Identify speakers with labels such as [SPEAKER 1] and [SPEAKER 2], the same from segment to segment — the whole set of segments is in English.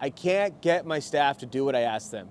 [SPEAKER 1] I can't get my staff to do what I ask them.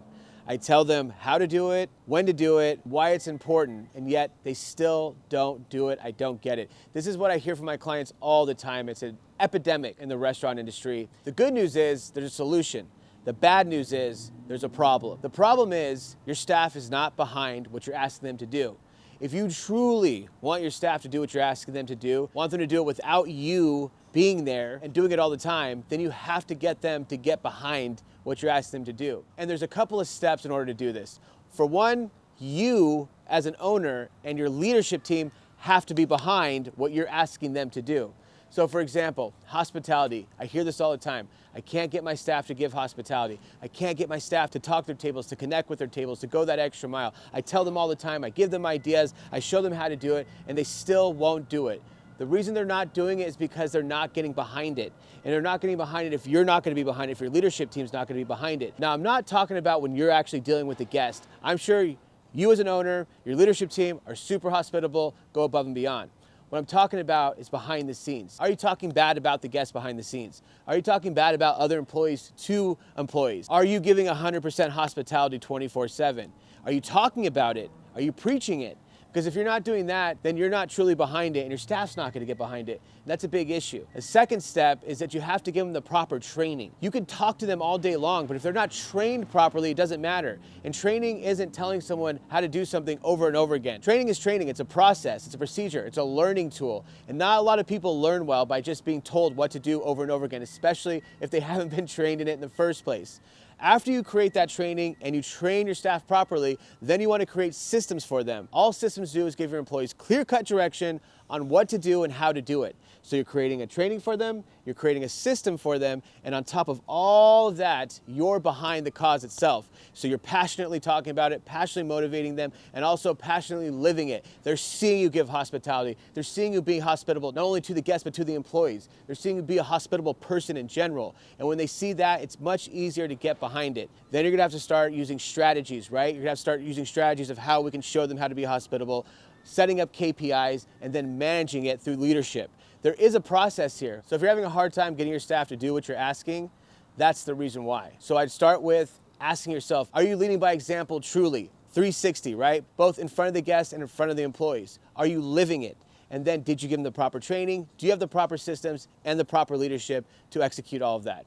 [SPEAKER 1] I tell them how to do it, when to do it, why it's important, and yet they still don't do it. I don't get it. This is what I hear from my clients all the time. It's an epidemic in the restaurant industry. The good news is there's a solution. The bad news is there's a problem. The problem is your staff is not behind what you're asking them to do. If you truly want your staff to do what you're asking them to do, want them to do it without you being there and doing it all the time, then you have to get them to get behind what you're asking them to do. And there's a couple of steps in order to do this. For one, you as an owner and your leadership team have to be behind what you're asking them to do. So for example, hospitality. I hear this all the time. I can't get my staff to give hospitality. I can't get my staff to talk their tables, to connect with their tables, to go that extra mile. I tell them all the time, I give them ideas, I show them how to do it, and they still won't do it. The reason they're not doing it is because they're not getting behind it. And they're not getting behind it if you're not going to be behind it, if your leadership team's not going to be behind it. Now, I'm not talking about when you're actually dealing with the guest. I'm sure you as an owner, your leadership team are super hospitable, go above and beyond. What I'm talking about is behind the scenes. Are you talking bad about the guests behind the scenes? Are you talking bad about other employees to employees? Are you giving 100% hospitality 24/7? Are you talking about it? Are you preaching it? Because if you're not doing that, then you're not truly behind it and your staff's not going to get behind it. And that's a big issue. The second step is that you have to give them the proper training. You can talk to them all day long, but if they're not trained properly, it doesn't matter. And training isn't telling someone how to do something over and over again. Training is training. It's a process. It's a procedure. It's a learning tool. And not a lot of people learn well by just being told what to do over and over again, especially if they haven't been trained in it in the first place. After you create that training and you train your staff properly, then you want to create systems for them. All systems do is give your employees clear-cut direction on what to do and how to do it. So you're creating a training for them, you're creating a system for them, and on top of all of that, you're behind the cause itself. So you're passionately talking about it, passionately motivating them, and also passionately living it. They're seeing you give hospitality. They're seeing you being hospitable, not only to the guests, but to the employees. They're seeing you be a hospitable person in general. And when they see that, it's much easier to get behind it. Then you're gonna have to start using strategies, right? You're gonna have to start using strategies of how we can show them how to be hospitable, setting up KPIs, and then managing it through leadership. There is a process here. So if you're having a hard time getting your staff to do what you're asking, that's the reason why. So I'd start with asking yourself, are you leading by example truly? 360, right? Both in front of the guests and in front of the employees. Are you living it? And then did you give them the proper training? Do you have the proper systems and the proper leadership to execute all of that?